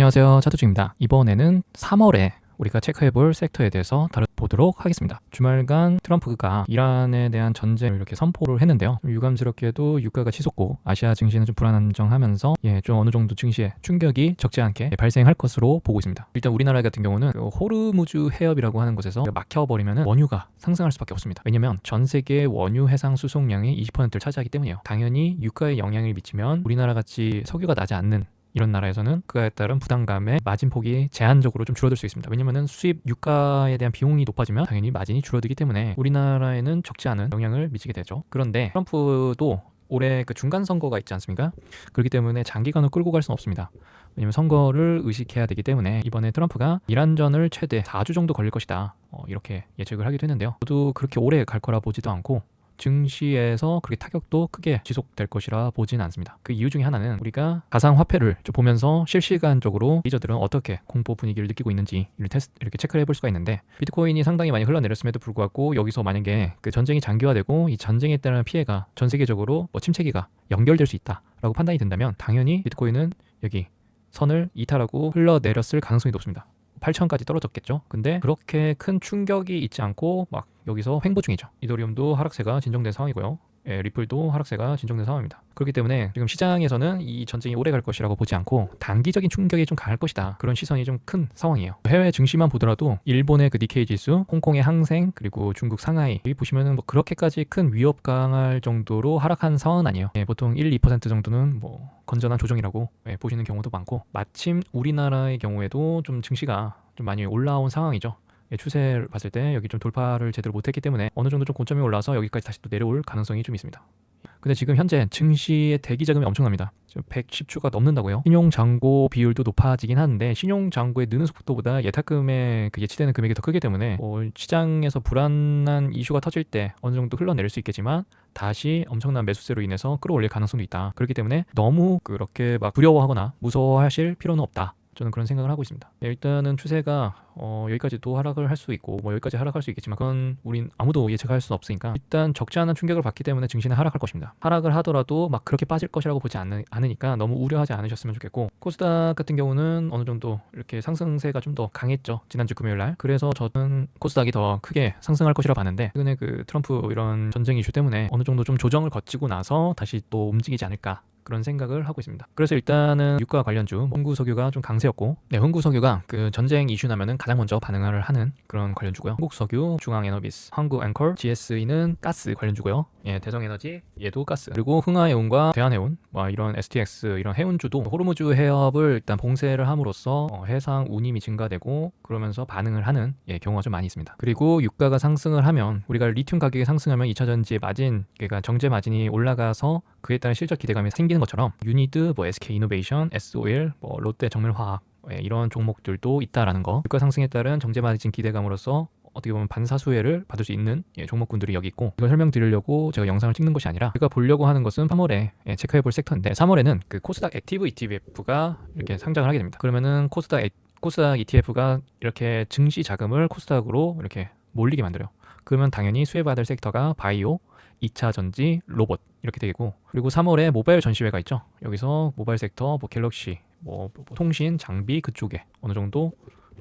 안녕하세요, 차두주입니다. 이번에는 3월에 우리가 체크해볼 섹터에 대해서 다뤄보도록 하겠습니다. 주말간 트럼프가 이란에 대한 전쟁을 이렇게 선포를 했는데요. 유감스럽게도 유가가 치솟고 아시아 증시는 좀 불안정하면서 좀 어느 정도 증시에 충격이 적지 않게 발생할 것으로 보고 있습니다. 일단 우리나라 같은 경우는 그 호르무즈 해협이라고 하는 곳에서 막혀버리면 원유가 상승할 수밖에 없습니다. 왜냐면 전 세계 원유 해상 수송량의 20%를 차지하기 때문이에요. 당연히 유가에 영향을 미치면 우리나라 같이 석유가 나지 않는 이런 나라에서는 그에 따른 부담감에 마진폭이 제한적으로 좀 줄어들 수 있습니다. 왜냐면은 수입 유가에 대한 비용이 높아지면 당연히 마진이 줄어들기 때문에 우리나라에는 적지 않은 영향을 미치게 되죠. 그런데 트럼프도 올해 그 중간 선거가 있지 않습니까? 그렇기 때문에 장기간으로 끌고 갈 수는 없습니다. 왜냐면 선거를 의식해야 되기 때문에 이번에 트럼프가 이란전을 최대 4주 정도 걸릴 것이다, 이렇게 예측을 하기도 했는데요. 저도 그렇게 오래 갈 거라 보지도 않고 증시에서 그렇게 타격도 크게 지속될 것이라 보진 않습니다. 그 이유 중에 하나는 우리가 가상화폐를 좀 보면서 실시간적으로 유저들은 어떻게 공포 분위기를 느끼고 있는지 이렇게 체크를 해볼 수가 있는데, 비트코인이 상당히 많이 흘러내렸음에도 불구하고 여기서 만약에 그 전쟁이 장기화되고 이 전쟁에 따른 피해가 전 세계적으로 침체기가 연결될 수 있다라고 판단이 된다면 당연히 비트코인은 여기 선을 이탈하고 흘러내렸을 가능성이 높습니다. 8천까지 떨어졌겠죠. 근데 그렇게 큰 충격이 있지 않고 막 여기서 횡보 중이죠. 이더리움도 하락세가 진정된 상황이고요. 리플도 하락세가 진정된 상황입니다. 그렇기 때문에 지금 시장에서는 이 전쟁이 오래 갈 것이라고 보지 않고 단기적인 충격이 좀 강할 것이다, 그런 시선이 좀 큰 상황이에요. 해외 증시만 보더라도 일본의 그 니케이 지수, 홍콩의 항생, 그리고 중국 상하이, 여기 보시면은 그렇게까지 큰 위협 강할 정도로 하락한 상황은 아니에요. 보통 1-2% 정도는 건전한 조정이라고 보시는 경우도 많고, 마침 우리나라의 경우에도 좀 증시가 좀 많이 올라온 상황이죠. 추세를 봤을 때 여기 좀 돌파를 제대로 못했기 때문에 어느 정도 좀 고점이 올라서 여기까지 다시 또 내려올 가능성이 좀 있습니다. 근데 지금 현재 증시의 대기 자금이 엄청납니다. 지금 110조가 넘는다고요. 신용잔고 비율도 높아지긴 하는데 신용잔고의 느는 속도보다 예탁금의 그 예치되는 금액이 더 크기 때문에 시장에서 불안한 이슈가 터질 때 어느 정도 흘러내릴 수 있겠지만 다시 엄청난 매수세로 인해서 끌어올릴 가능성도 있다. 그렇기 때문에 너무 그렇게 막 두려워하거나 무서워하실 필요는 없다, 저는 그런 생각을 하고 있습니다. 일단은 추세가 여기까지도 하락을 할 수 있고 여기까지 하락할 수 있겠지만 그건 우린 아무도 예측할 수 없으니까 일단 적지 않은 충격을 받기 때문에 증시는 하락할 것입니다. 하락을 하더라도 막 그렇게 빠질 것이라고 보지 않으니까 너무 우려하지 않으셨으면 좋겠고, 코스닥 같은 경우는 어느 정도 이렇게 상승세가 좀 더 강했죠, 지난주 금요일날. 그래서 저는 코스닥이 더 크게 상승할 것이라 봤는데 최근에 그 트럼프 이런 전쟁 이슈 때문에 어느 정도 좀 조정을 거치고 나서 다시 또 움직이지 않을까, 그런 생각을 하고 있습니다. 그래서 일단은 유가 관련주 흥구석유가 좀 강세였고, 흥구석유가 그 전쟁 이슈 나면은 가장 먼저 반응을 하는 그런 관련주고요. 한국석유, 중앙에너비스, 한국앵콜, GSE는 가스 관련주고요. 대성에너지 얘도 가스, 그리고 흥하해운과 대한해운, 이런 STX 이런 해운주도 호르무즈 해협을 일단 봉쇄를 함으로써 해상 운임이 증가되고 그러면서 반응을 하는 경우가 좀 많이 있습니다. 그리고 유가가 상승을 하면 우리가 리튬 가격이 상승하면 2차전지의 마진, 그러니까 정제 마진이 올라가서 그에 따른 실적 기대감이 생기는 것처럼 유니드, SK이노베이션, S-오일, 롯데 정밀화학 이런 종목들도 있다라는 거. 유가 상승에 따른 정제 마진 기대감으로써 어떻게 보면 반사수혜를 받을 수 있는 종목군들이 여기 있고, 이걸 설명드리려고 제가 영상을 찍는 것이 아니라 제가 보려고 하는 것은 3월에 체크해볼 섹터인데, 3월에는 그 코스닥 액티브 ETF가 이렇게 상장을 하게 됩니다. 그러면은 코스닥 ETF가 이렇게 증시 자금을 코스닥으로 이렇게 몰리게 만들어요. 그러면 당연히 수혜받을 섹터가 바이오, 2차 전지, 로봇 이렇게 되고, 그리고 3월에 모바일 전시회가 있죠. 여기서 모바일 섹터, 갤럭시, 통신, 장비 그쪽에 어느 정도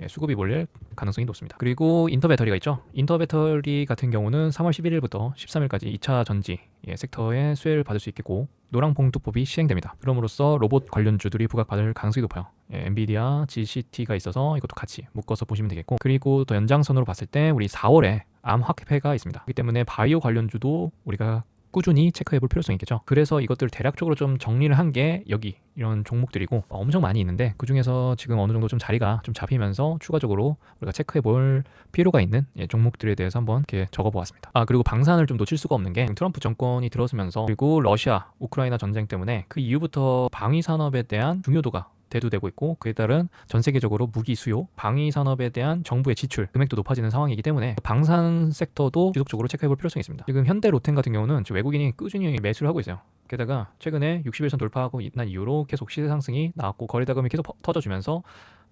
수급이 몰릴 가능성이 높습니다. 그리고 인터배터리가 있죠. 인터배터리 같은 경우는 3월 11일부터 13일까지 2차 전지 섹터의 수혜를 받을 수 있겠고, 노랑봉투법이 시행됩니다. 그럼으로써 로봇 관련주들이 부각받을 가능성이 높아요. 엔비디아, GCT가 있어서 이것도 같이 묶어서 보시면 되겠고, 그리고 또 연장선으로 봤을 때 우리 4월에 암화폐가 있습니다. 그렇기 때문에 바이오 관련주도 우리가 꾸준히 체크해볼 필요성이 있겠죠. 그래서 이것들을 대략적으로 좀 정리를 한 게 여기 이런 종목들이고, 엄청 많이 있는데 그 중에서 지금 어느 정도 좀 자리가 좀 잡히면서 추가적으로 우리가 체크해볼 필요가 있는 종목들에 대해서 한번 이렇게 적어보았습니다. 그리고 방산을 좀 놓칠 수가 없는 게 트럼프 정권이 들어서면서, 그리고 러시아, 우크라이나 전쟁 때문에 그 이후부터 방위 산업에 대한 중요도가 대두되고 있고, 그에 따른 전 세계적으로 무기 수요, 방위 산업에 대한 정부의 지출 금액도 높아지는 상황이기 때문에 방산 섹터도 지속적으로 체크해볼 필요성이 있습니다. 지금 현대 로템 같은 경우는 외국인이 꾸준히 매수를 하고 있어요. 게다가 최근에 60일선 돌파하고 난 이후로 계속 시세 상승이 나왔고 거래대금이 계속 터져주면서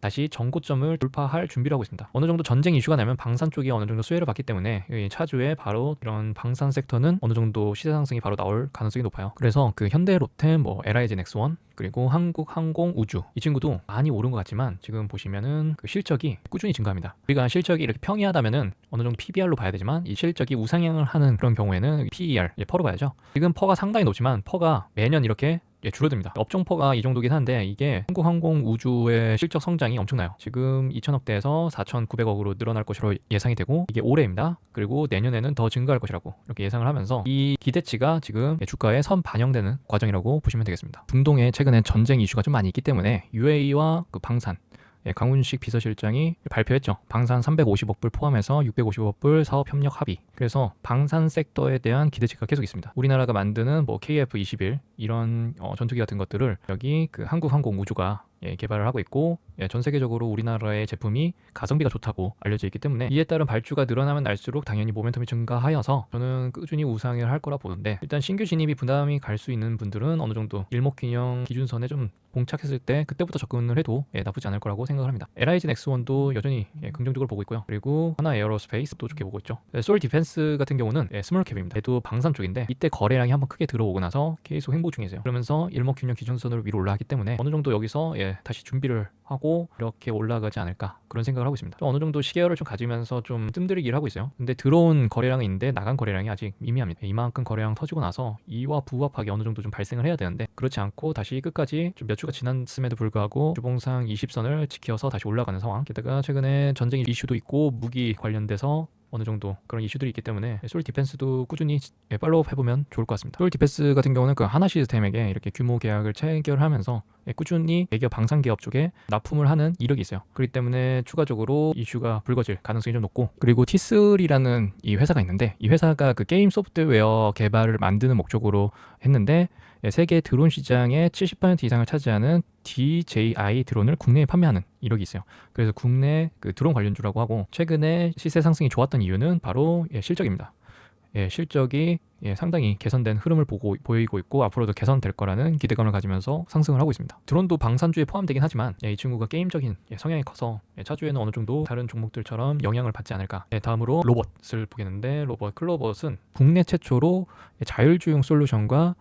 다시 전고점을 돌파할 준비를 하고 있습니다. 어느 정도 전쟁 이슈가 나면 방산 쪽이 어느 정도 수혜를 받기 때문에 차주에 바로 이런 방산 섹터는 어느 정도 시세 상승이 바로 나올 가능성이 높아요. 그래서 그 현대, 롯데, LIG 넥스원 그리고 한국항공, 우주 이 친구도 많이 오른 것 같지만 지금 보시면은 그 실적이 꾸준히 증가합니다. 우리가 실적이 이렇게 평이하다면은 어느 정도 PBR로 봐야 되지만 이 실적이 우상향을 하는 그런 경우에는 PER, 퍼로 봐야죠. 지금 퍼가 상당히 높지만 퍼가 매년 이렇게 줄어듭니다. 업종 퍼가 이 정도긴 한데 이게 한국항공 우주의 실적 성장이 엄청나요. 지금 2,000억대에서 4,900억으로 늘어날 것으로 예상이 되고 이게 올해입니다. 그리고 내년에는 더 증가할 것이라고 이렇게 예상을 하면서 이 기대치가 지금 주가에 선 반영되는 과정이라고 보시면 되겠습니다. 중동에 최근에 전쟁 이슈가 좀 많이 있기 때문에 UAE와 그 방산 강훈식 비서실장이 발표했죠. 방산 350억 불 포함해서 650억 불 사업협력 합의. 그래서 방산 섹터에 대한 기대치가 계속 있습니다. 우리나라가 만드는 KF-21 이런 전투기 같은 것들을 여기 그 한국항공우주가 개발을 하고 있고 전 세계적으로 우리나라의 제품이 가성비가 좋다고 알려져 있기 때문에 이에 따른 발주가 늘어나면 날수록 당연히 모멘텀이 증가하여서 저는 꾸준히 우상을 할 거라 보는데 일단 신규 진입이 부담이 갈 수 있는 분들은 어느 정도 일목균형 기준선에 좀 봉착했을 때 그때부터 접근을 해도 나쁘지 않을 거라고 생각을 합니다. LIG 넥스원도 여전히 긍정적으로 보고 있고요. 그리고 하나 에어로스페이스도 좋게 보고 있죠. 솔 디펜스 같은 경우는 스몰캡입니다. 얘도 방산 쪽인데 이때 거래량이 한번 크게 들어오고 나서 계속 횡보 중이세요. 그러면서 일목균형 기준선으로 위로 올라가기 때문에 어느 정도 여기서 다시 준비를 하고 이렇게 올라가지 않을까 그런 생각을 하고 있습니다. 어느 정도 시계열을 좀 가지면서 좀 뜸들이기를 하고 있어요. 근데 들어온 거래량은 있는데 나간 거래량이 아직 미미합니다. 이만큼 거래량 터지고 나서 이와 부합하게 어느 정도 좀 발생을 해야 되는데 그렇지 않고 다시 끝까지 좀 몇 주가 지났음에도 불구하고 주봉상 20선을 지켜서 다시 올라가는 상황. 게다가 최근에 전쟁 이슈도 있고 무기 관련돼서 어느 정도 그런 이슈들이 있기 때문에 솔 디펜스도 꾸준히 팔로우 해보면 좋을 것 같습니다. 솔 디펜스 같은 경우는 그 하나 시스템에게 이렇게 규모 계약을 체결하면서 꾸준히 대기업 방산 기업 쪽에 납품을 하는 이력이 있어요. 그렇기 때문에 추가적으로 이슈가 불거질 가능성이 좀 높고 그리고 T3라는 이 회사가 있는데 이 회사가 그 게임 소프트웨어 개발을 만드는 목적으로 했는데 세계 드론 시장의 70% 이상을 차지하는 DJI 드론을 국내에 판매하는 이력이 있어요. 그래서 국내 그 드론 관련주라고 하고 최근에 시세 상승이 좋았던 이유는 바로 실적입니다. 실적이 상당히 개선된 흐름을 보이고 있고 앞으로도 개선될 거라는 기대감을 가지면서 상승을 하고 있습니다. 드론도 방산주에 포함되긴 하지만 이 친구가 게임적인 성향이 커서 차주에는 어느 정도 다른 종목들처럼 영향을 받지 않을까. 다음으로 로봇을 보겠는데 로봇 클로봇은 국내 최초로 자율주행 솔루션과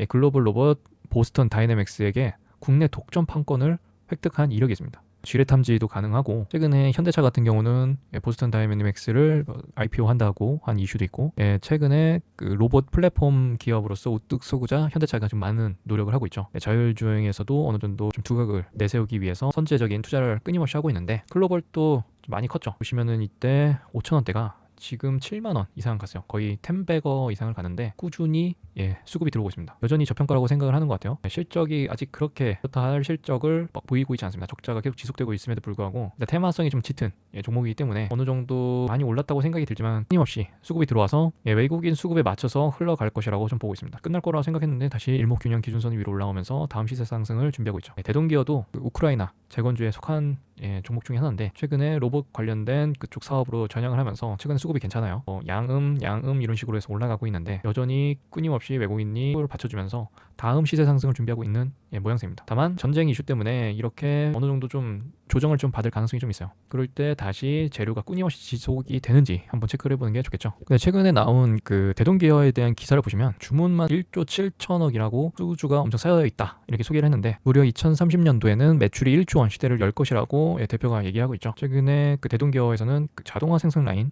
글로벌 로봇 보스턴 다이내믹스에게 국내 독점 판권을 획득한 이력이 있습니다. 지뢰 탐지도 가능하고 최근에 현대차 같은 경우는 보스턴 다이내믹스를 IPO 한다고 한 이슈도 있고 최근에 그 로봇 플랫폼 기업으로서 우뚝 서고자 현대차가 좀 많은 노력을 하고 있죠. 자율주행에서도 어느 정도 좀 두각을 내세우기 위해서 선제적인 투자를 끊임없이 하고 있는데 글로벌도 좀 많이 컸죠. 보시면은 이때 5,000원대가 지금 7만원 이상 갔어요. 거의 10배거 이상을 가는데 꾸준히 수급이 들어오고 있습니다. 여전히 저평가라고 생각을 하는 것 같아요. 실적이 아직 그렇게 그렇다 할 실적을 막 보이고 있지 않습니다. 적자가 계속 지속되고 있음에도 불구하고 테마성이 좀 짙은 종목이기 때문에 어느 정도 많이 올랐다고 생각이 들지만 끊임없이 수급이 들어와서 외국인 수급에 맞춰서 흘러갈 것이라고 좀 보고 있습니다. 끝날 거라고 생각했는데 다시 일목균형 기준선 위로 올라오면서 다음 시세 상승을 준비하고 있죠. 대동기어도 우크라이나 재건주에 속한 종목 중에 하나인데 최근에 로봇 관련된 그쪽 사업으로 전향을 하면서 최근에 수급이 괜찮아요. 양음 이런 식으로 해서 올라가고 있는데 여전히 끊임없이 외국인이 수급을 받쳐주면서 다음 시세 상승을 준비하고 있는 모양새입니다. 다만 전쟁 이슈 때문에 이렇게 어느 정도 좀 조정을 좀 받을 가능성이 좀 있어요. 그럴 때 다시 재료가 끊임없이 지속이 되는지 한번 체크를 해보는 게 좋겠죠. 근데 최근에 나온 그 대동기어에 대한 기사를 보시면 주문만 1조 7천억이라고 수주가 엄청 쌓여 있다 이렇게 소개를 했는데 무려 2030년도에는 매출이 1조 원 시대를 열 것이라고 대표가 얘기하고 있죠. 최근에 그 대동기어에서는 그 자동화 생산 라인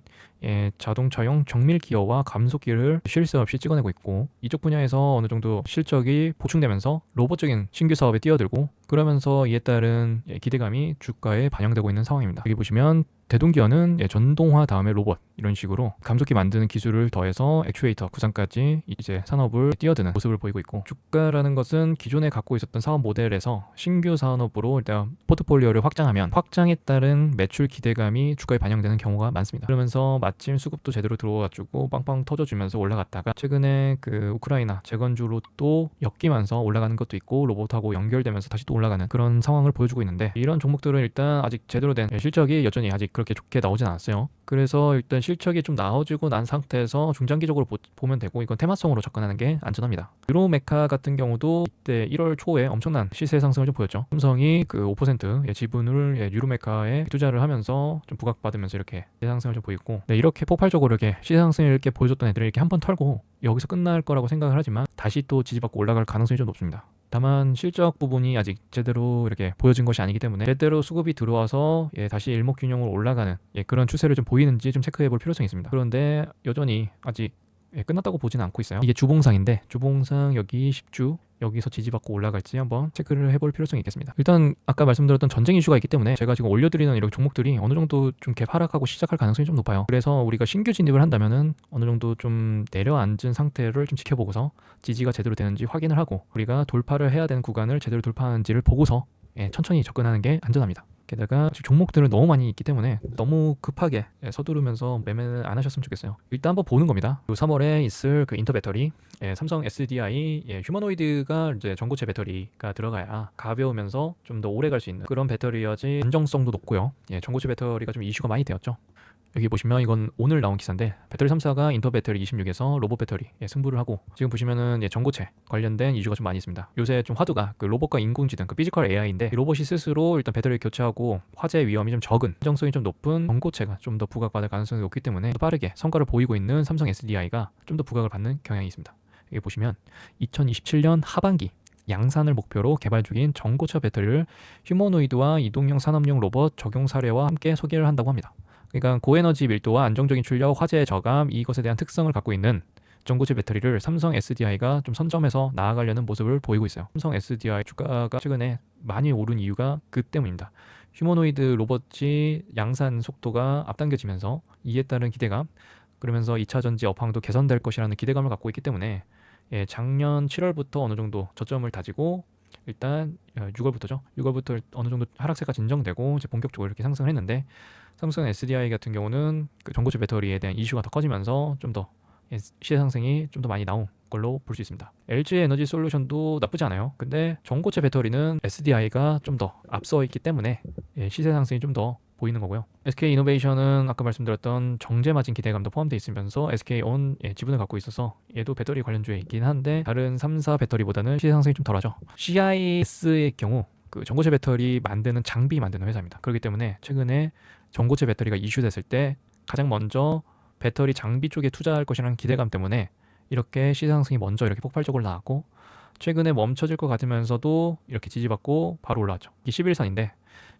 자동차용 정밀 기어와 감속기를 쉴 새 없이 찍어내고 있고 이쪽 분야에서 어느 정도 실적이 보충되면서 로봇적인 신규 사업에 뛰어들고 그러면서 이에 따른 기대감이 주가에 반영되고 있는 상황입니다. 여기 보시면 대동기어는 전동화 다음에 로봇 이런 식으로 감속기 만드는 기술을 더해서 액추에이터 구상까지 이제 산업을 뛰어드는 모습을 보이고 있고 주가라는 것은 기존에 갖고 있었던 사업 모델에서 신규 산업으로 일단 포트폴리오를 확장하면 확장에 따른 매출 기대감이 주가에 반영되는 경우가 많습니다. 그러면서 마침 수급도 제대로 들어와가지고 빵빵 터져주면서 올라갔다가 최근에 그 우크라이나 재건주로 또 엮이면서 올라가는 것도 있고 로봇하고 연결되면서 다시 또 올라가는 그런 상황을 보여주고 있는데 이런 종목들은 일단 아직 제대로 된 실적이 여전히 아직 그렇게 좋게 나오진 않았어요. 그래서 일단 실적이 좀 나아지고 난 상태에서 중장기적으로 보면 되고, 이건 테마성으로 접근하는 게 안전합니다. 유로메카 같은 경우도 이때 1월 초에 엄청난 시세 상승을 좀 보였죠. 삼성이 그 5% 지분을 유로메카에 투자를 하면서 좀 부각받으면서 이렇게 시세 상승을 좀 보이고, 네, 이렇게 폭발적으로 이렇게 시세 상승을 이렇게 보여줬던 애들이 이렇게 한번 털고 여기서 끝날 거라고 생각을 하지만 다시 또 지지받고 올라갈 가능성이 좀 높습니다. 다만 실적 부분이 아직 제대로 이렇게 보여진 것이 아니기 때문에 제대로 수급이 들어와서 다시 일목균형으로 올라가는 그런 추세를 좀 보이는지 좀 체크해 볼 필요성이 있습니다. 그런데 여전히 아직 끝났다고 보지는 않고 있어요. 이게 주봉상인데, 주봉상 여기 10주 여기서 지지받고 올라갈지 한번 체크를 해볼 필요성이 있겠습니다. 일단 아까 말씀드렸던 전쟁 이슈가 있기 때문에 제가 지금 올려드리는 이런 종목들이 어느 정도 좀 하락하고 시작할 가능성이 좀 높아요. 그래서 우리가 신규 진입을 한다면은 어느 정도 좀 내려앉은 상태를 좀 지켜보고서 지지가 제대로 되는지 확인을 하고, 우리가 돌파를 해야 되는 구간을 제대로 돌파하는지를 보고서 천천히 접근하는 게 안전합니다. 게다가 종목들은 너무 많이 있기 때문에 너무 급하게 서두르면서 매매는 안 하셨으면 좋겠어요. 일단 한번 보는 겁니다. 3월에 있을 그 인터 배터리, 삼성 SDI 휴머노이드가 이제 전고체 배터리가 들어가야 가벼우면서 좀 더 오래 갈 수 있는 그런 배터리여지 안정성도 높고요. 전고체 배터리가 좀 이슈가 많이 되었죠. 여기 보시면 이건 오늘 나온 기사인데, 배터리 3사가 인터 배터리 26에서 로봇 배터리 승부를 하고, 지금 보시면은 전고체 관련된 이슈가 좀 많이 있습니다. 요새 좀 화두가 그 로봇과 인공지능, 그 피지컬 AI인데, 로봇이 스스로 일단 배터리를 교체하고 화재 위험이 좀 적은, 안정성이 좀 높은 전고체가 좀 더 부각받을 가능성이 높기 때문에 빠르게 성과를 보이고 있는 삼성 SDI가 좀 더 부각을 받는 경향이 있습니다. 여기 보시면 2027년 하반기 양산을 목표로 개발 중인 전고체 배터리를 휴머노이드와 이동형 산업용 로봇 적용 사례와 함께 소개를 한다고 합니다. 그러니까 고에너지 밀도와 안정적인 출력, 화재 저감, 이것에 대한 특성을 갖고 있는 전고체 배터리를 삼성 SDI가 좀 선점해서 나아가려는 모습을 보이고 있어요. 삼성 SDI 주가가 최근에 많이 오른 이유가 그 때문입니다. 휴머노이드 로봇이 양산 속도가 앞당겨지면서 이에 따른 기대감, 그러면서 2차 전지 업황도 개선될 것이라는 기대감을 갖고 있기 때문에 작년 7월부터 어느 정도 저점을 다지고, 일단 6월부터죠. 6월부터 어느 정도 하락세가 진정되고 이제 본격적으로 이렇게 상승을 했는데, 삼성 SDI 같은 경우는 그 전고체 배터리에 대한 이슈가 더 커지면서 좀 더 시세 상승이 좀 더 많이 나온 걸로 볼 수 있습니다. LG 에너지 솔루션도 나쁘지 않아요. 근데 전고체 배터리는 SDI가 좀 더 앞서 있기 때문에 시세 상승이 좀 더 보이는 거고요. SK 이노베이션은 아까 말씀드렸던 정제 마진 기대감도 포함되어 있으면서 SK온 지분을 갖고 있어서 얘도 배터리 관련주에 있긴 한데, 다른 3사 배터리보다는 시세 상승이 좀 덜하죠. CIS의 경우 그 전고체 배터리 만드는 장비 만드는 회사입니다. 그렇기 때문에 최근에 전고체 배터리가 이슈됐을 때 가장 먼저 배터리 장비 쪽에 투자할 것이라는 기대감 때문에 이렇게 시세 상승이 먼저 이렇게 폭발적으로 나왔고, 최근에 멈춰질 것 같으면서도 이렇게 지지받고 바로 올라왔죠. 이게 11선인데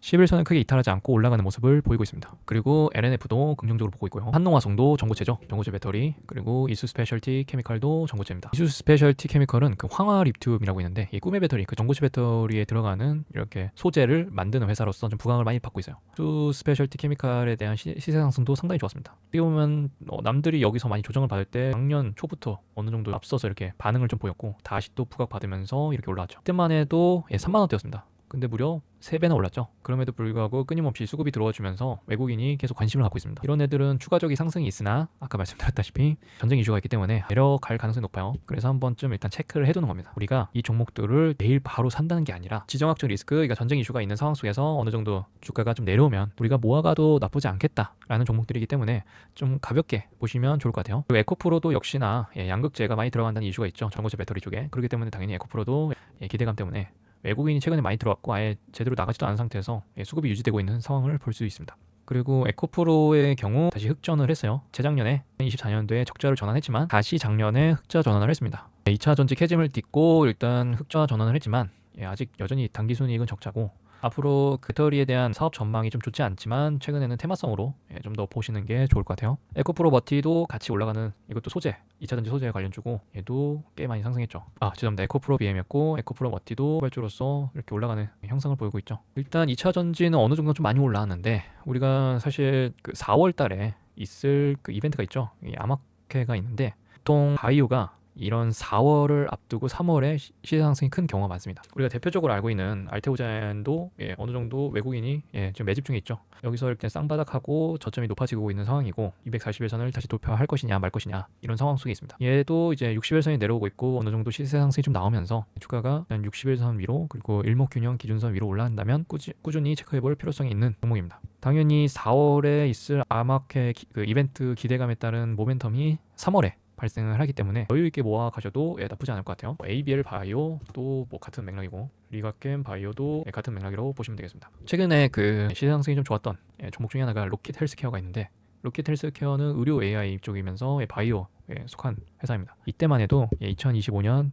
11선은 크게 이탈하지 않고 올라가는 모습을 보이고 있습니다. 그리고 LNF도 긍정적으로 보고 있고요. 한농화성도 전고체죠. 전고체 배터리. 그리고 이수 스페셜티 케미칼도 전고체입니다. 이수 스페셜티 케미칼은 그 황화 리튬이라고 있는데, 이 꿈의 배터리, 그 전고체 배터리에 들어가는 이렇게 소재를 만드는 회사로서 좀 부각을 많이 받고 있어요. 이수 스페셜티 케미칼에 대한 시세 상승도 상당히 좋았습니다. 어떻게 보면 남들이 여기서 많이 조정을 받을 때 작년 초부터 어느 정도 앞서서 이렇게 반응을 좀 보였고, 다시 또 부각받으면서 이렇게 올라왔죠. 그때만 해도 3만 원대였습니다. 근데 무려 3배나 올랐죠. 그럼에도 불구하고 끊임없이 수급이 들어와주면서 외국인이 계속 관심을 갖고 있습니다. 이런 애들은 추가적인 상승이 있으나 아까 말씀드렸다시피 전쟁 이슈가 있기 때문에 내려갈 가능성이 높아요. 그래서 한 번쯤 일단 체크를 해두는 겁니다. 우리가 이 종목들을 내일 바로 산다는 게 아니라 지정학적 리스크, 그러니까 전쟁 이슈가 있는 상황 속에서 어느 정도 주가가 좀 내려오면 우리가 모아가도 나쁘지 않겠다라는 종목들이기 때문에 좀 가볍게 보시면 좋을 것 같아요. 그리고 에코프로도 역시나 양극재가 많이 들어간다는 이슈가 있죠. 전고체 배터리 쪽에. 그렇기 때문에 당연히 에코프로도 기대감 때문에 외국인이 최근에 많이 들어왔고 아예 제대로 나가지도 않은 상태에서 수급이 유지되고 있는 상황을 볼 수 있습니다. 그리고 에코프로의 경우 다시 흑전을 했어요. 재작년에 24년도에 적자를 전환했지만 다시 작년에 흑자 전환을 했습니다. 2차 전지 캐짐을 딛고 일단 흑자 전환을 했지만 아직 여전히 당기순이익은 적자고, 앞으로 배터리에 대한 사업 전망이 좀 좋지 않지만 최근에는 테마성으로 좀 더 보시는 게 좋을 것 같아요. 에코프로 머티도 같이 올라가는, 이것도 소재, 2차전지 소재 관련주고 얘도 꽤 많이 상승했죠. 죄송합니다. 에코프로 BM이었고 에코프로 머티도 발주로서 이렇게 올라가는 형상을 보이고 있죠. 일단 2차전지는 어느 정도 좀 많이 올라왔는데, 우리가 사실 그 4월 달에 있을 그 이벤트가 있죠. 이 아마케가 있는데, 보통 바이오가 이런 4월을 앞두고 3월에 시세 상승이 큰 경우가 많습니다. 우리가 대표적으로 알고 있는 알테오젠도 어느 정도 외국인이 지금 매집 중에 있죠. 여기서 이렇게 쌍바닥하고 저점이 높아지고 있는 상황이고 241선을 다시 돌파할 것이냐 말 것이냐 이런 상황 속에 있습니다. 얘도 이제 60일선이 내려오고 있고 어느 정도 시세 상승이 좀 나오면서 주가가 60일선 위로 그리고 일목균형 기준선 위로 올라간다면 꾸준히 체크해볼 필요성이 있는 종목입니다. 당연히 4월에 있을 아마케 그 이벤트 기대감에 따른 모멘텀이 3월에 발생을 하기 때문에 여유 있게 모아 가셔도 나쁘지 않을 것 같아요. ABL 바이오 또 뭐 같은 맥락이고 리가캠 바이오도 같은 맥락이라고 보시면 되겠습니다. 최근에 그 시세 상승이 좀 좋았던 종목 중에 하나가 로킷 헬스케어가 있는데 로킷 헬스케어는 의료 AI 쪽이면서 바이오에 속한 회사입니다. 이때만 해도 2025년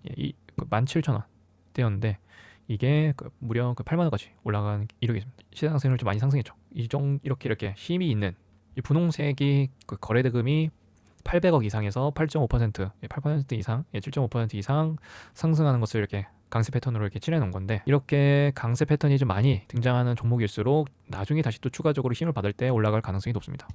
17,000원 대였는데 이게 무려 8만원까지 올라간 이력이 있습니다. 시세 상승을 좀 많이 상승했죠. 이렇게 힘이 있는 이 분홍색이 거래 대금이 800억 이상에서 8.5%, 8% 이상, 7.5% 이상 상승하는 것을 이렇게 강세 패턴으로 이렇게 칠해놓은 건데 이렇게 강세 패턴이 좀 많이 등장하는 종목일수록 나중에 다시 또 추가적으로 힘을 받을 때 올라갈 가능성이 높습니다.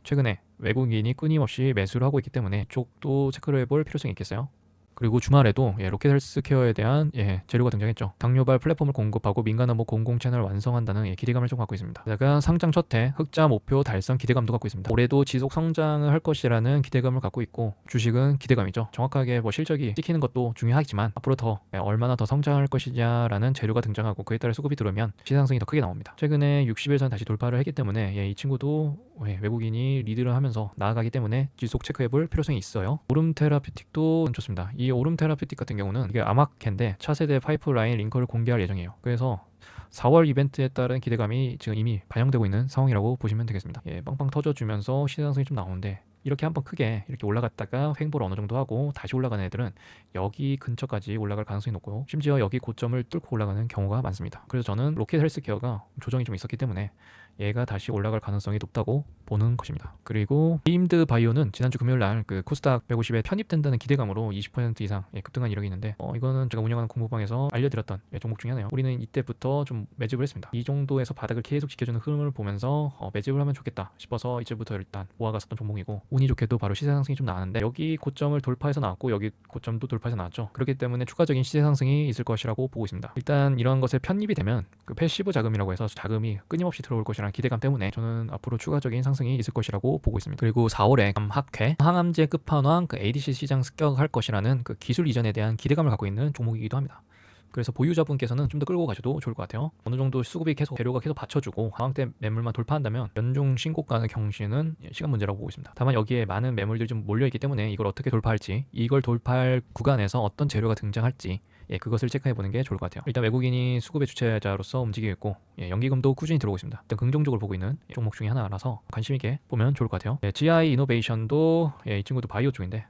최근에 외국인이 끊임없이 매수를 하고 있기 때문에 이쪽도 체크를 해볼 필요성이 있겠어요. 그리고 주말에도 로켓 헬스케어에 대한 재료가 등장했죠. 당뇨발 플랫폼을 공급하고 민간 업무 공공 채널을 완성한다는 기대감을 좀 갖고 있습니다. 게다가 상장 첫해 흑자 목표 달성 기대감도 갖고 있습니다. 올해도 지속 성장을 할 것이라는 기대감을 갖고 있고 주식은 기대감이죠. 정확하게 뭐 실적이 찍히는 것도 중요하지만 앞으로 더 얼마나 더 성장할 것이냐라는 재료가 등장하고 그에 따라 수급이 들어오면 시장성이 더 크게 나옵니다. 최근에 60일선 다시 돌파를 했기 때문에 이 친구도 외국인이 리드를 하면서 나아가기 때문에 지속 체크해볼 필요성이 있어요. 오름 테라퓨틱도 좋습니다. 이 오름 테라퓨틱 같은 경우는 이게 아마케인데 차세대 파이프라인 링크를 공개할 예정이에요. 그래서 4월 이벤트에 따른 기대감이 지금 이미 반영되고 있는 상황이라고 보시면 되겠습니다. 빵빵 터져주면서 시장성이 좀 나오는데 이렇게 한번 크게 이렇게 올라갔다가 횡보를 어느 정도 하고 다시 올라가는 애들은 여기 근처까지 올라갈 가능성이 높고요. 심지어 여기 고점을 뚫고 올라가는 경우가 많습니다. 그래서 저는 로켓 헬스케어가 조정이 좀 있었기 때문에 얘가 다시 올라갈 가능성이 높다고 보는 것입니다. 그리고 게임드 바이오는 지난주 금요일날 그 코스닥 150에 편입된다는 기대감으로 20% 이상 급등한 이력이 있는데 이거는 제가 운영하는 공부방에서 알려드렸던 종목 중에 하나예요. 우리는 이때부터 좀 매집을 했습니다. 이 정도에서 바닥을 계속 지켜주는 흐름을 보면서 매집을 하면 좋겠다 싶어서 이제부터 일단 모아갔었던 종목이고 운이 좋게도 바로 시세 상승이 좀 나왔는데 여기 고점을 돌파해서 나왔고 여기 고점도 돌파해서 나왔죠. 그렇기 때문에 추가적인 시세 상승이 있을 것이라고 보고 있습니다. 일단 이런 것에 편입이 되면 그 패시브 자금이라고 해서 자금이 끊임없이 들어올 것이라는 기대감 때문에 저는 앞으로 추가적인 상승이 있을 것이라고 보고 있습니다. 그리고 4월에 암학회 항암제 끝판왕 ADC 시장 습격할 것이라는 그 기술 이전에 대한 기대감을 갖고 있는 종목이기도 합니다. 그래서 보유자분께서는 좀 더 끌고 가셔도 좋을 것 같아요. 어느 정도 수급이 계속 재료가 계속 받쳐주고 하방대 매물만 돌파한다면 연중 신고가의 경신은 시간 문제라고 보고 있습니다. 다만 여기에 많은 매물들이 좀 몰려있기 때문에 이걸 어떻게 돌파할지 이걸 돌파할 구간에서 어떤 재료가 등장할지 그것을 체크해보는 게 좋을 것 같아요. 일단 외국인이 수급의 주체자로서 움직이고 있고 연기금도 꾸준히 들어오고 있습니다. 일단 긍정적으로 보고 있는 종목 중에 하나라서 관심 있게 보면 좋을 것 같아요. GI 이노베이션도 이 친구도 바이오 쪽인데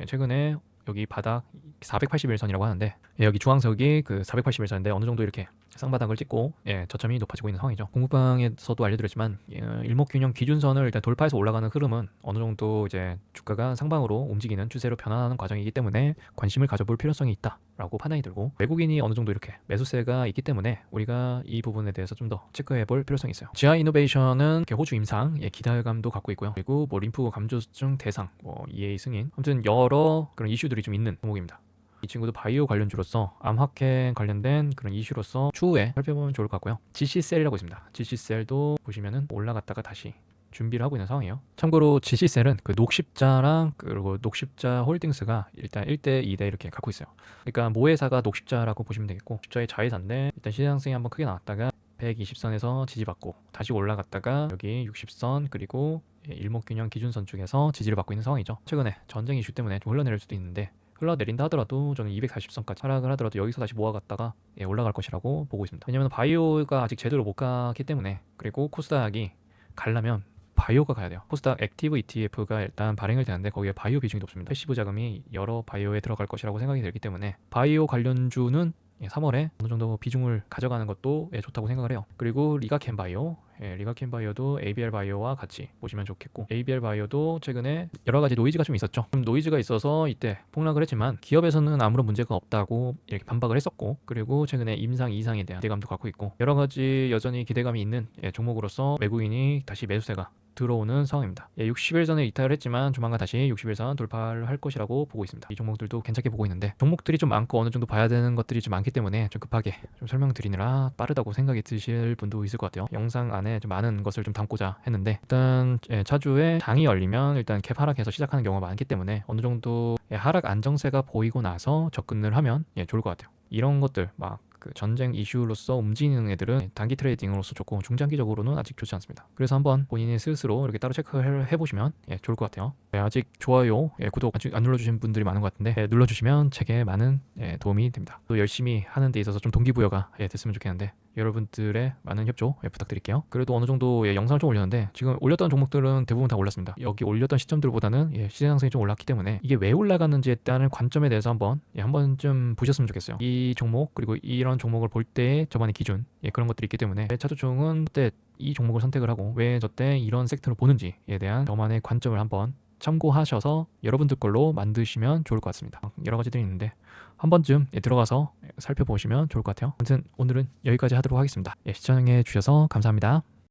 최근에 여기 바닥 481선이라고 하는데 여기 중앙석이 그 481선인데 어느 정도 이렇게 쌍바닥을 찍고 저점이 높아지고 있는 상황이죠. 공부방에서도 알려드렸지만 일목균형 기준선을 일단 돌파해서 올라가는 흐름은 어느 정도 이제 주가가 상방으로 움직이는 추세로 변화하는 과정이기 때문에 관심을 가져볼 필요성이 있다라고 판단이 들고 외국인이 어느 정도 이렇게 매수세가 있기 때문에 우리가 이 부분에 대해서 좀 더 체크해볼 필요성이 있어요. GI 이노베이션은 호주 임상 기대감도 갖고 있고요. 그리고 뭐 림프 감소증 대상, EA 승인, 아무튼 여러 그런 이슈들이 좀 있는 종목입니다. 이 친구도 바이오 관련주로서 암학회 관련된 그런 이슈로서 추후에 살펴보면 좋을 것 같고요. GC셀이라고 있습니다. GC셀도 보시면은 올라갔다가 다시 준비를 하고 있는 상황이에요. 참고로 GC셀은 그 녹십자랑 그리고 녹십자 홀딩스가 일단 1대 2대 이렇게 갖고 있어요. 그러니까 모회사가 녹십자라고 보시면 되겠고 십자의 자회사인데 일단 시장성이 한번 크게 나왔다가 120선에서 지지받고 다시 올라갔다가 여기 60선 그리고 일목균형 기준선 쪽에서 지지를 받고 있는 상황이죠. 최근에 전쟁 이슈 때문에 좀 흘러내릴 수도 있는데 흘러내린다 하더라도 저는 240선까지 하락을 하더라도 여기서 다시 모아갔다가 올라갈 것이라고 보고 있습니다. 왜냐면 바이오가 아직 제대로 못 갔기 때문에 그리고 코스닥이 가려면 바이오가 가야 돼요. 코스닥 액티브 ETF가 일단 발행을 되는데 거기에 바이오 비중이 높습니다. 패시브 자금이 여러 바이오에 들어갈 것이라고 생각이 들기 때문에 바이오 관련주는 3월에 어느 정도 비중을 가져가는 것도 좋다고 생각을 해요. 그리고 리가캠 바이오 리가킨 바이오도 ABL 바이오와 같이 보시면 좋겠고, ABL 바이오도 최근에 여러 가지 노이즈가 좀 있었죠. 좀 노이즈가 있어서 이때 폭락을 했지만 기업에서는 아무런 문제가 없다고 이렇게 반박을 했었고, 그리고 최근에 임상 2상에 대한 기대감도 갖고 있고, 여러 가지 여전히 기대감이 있는 종목으로서 외국인이 다시 매수세가 들어오는 상황입니다. 60일 전에 이탈을 했지만 조만간 다시 60일선 돌파를 할 것이라고 보고 있습니다. 이 종목들도 괜찮게 보고 있는데, 종목들이 좀 많고 어느 정도 봐야 되는 것들이 좀 많기 때문에 좀 급하게 좀 설명드리느라 빠르다고 생각이 드실 분도 있을 것 같아요. 영상 안에 좀 많은 것을 좀 담고자 했는데, 일단 차주에 장이 열리면 일단 갭 하락해서 시작하는 경우가 많기 때문에 어느 정도 하락 안정세가 보이고 나서 접근을 하면 좋을 것 같아요. 이런 것들 막 그 전쟁 이슈로서 움직이는 애들은 단기 트레이딩으로서 조금 중장기적으로는 아직 좋지 않습니다. 그래서 한번 본인이 스스로 이렇게 따로 체크를 해보시면 좋을 것 같아요. 아직 좋아요, 구독 아직 안 눌러주신 분들이 많은 것 같은데 눌러주시면 제게 많은 도움이 됩니다. 또 열심히 하는 데 있어서 좀 동기부여가 됐으면 좋겠는데 여러분들의 많은 협조 부탁드릴게요. 그래도 어느 정도 영상을 좀 올렸는데, 지금 올렸던 종목들은 대부분 다 올랐습니다. 여기 올렸던 시점들보다는 시장 상승이 좀 올랐기 때문에 이게 왜 올라가는지에 대한 관점에 대해서 한번 보셨으면 좋겠어요. 이 종목 그리고 이런 종목을 볼 때의 저만의 기준 그런 것들이 있기 때문에 차주총은 그때 이 종목을 선택을 하고 왜 저때 이런 섹터를 보는지에 대한 저만의 관점을 한번 참고하셔서 여러분들 걸로 만드시면 좋을 것 같습니다. 여러 가지들이 있는데 한 번쯤 들어가서 살펴보시면 좋을 것 같아요. 아무튼 오늘은 여기까지 하도록 하겠습니다. 시청해 주셔서 감사합니다.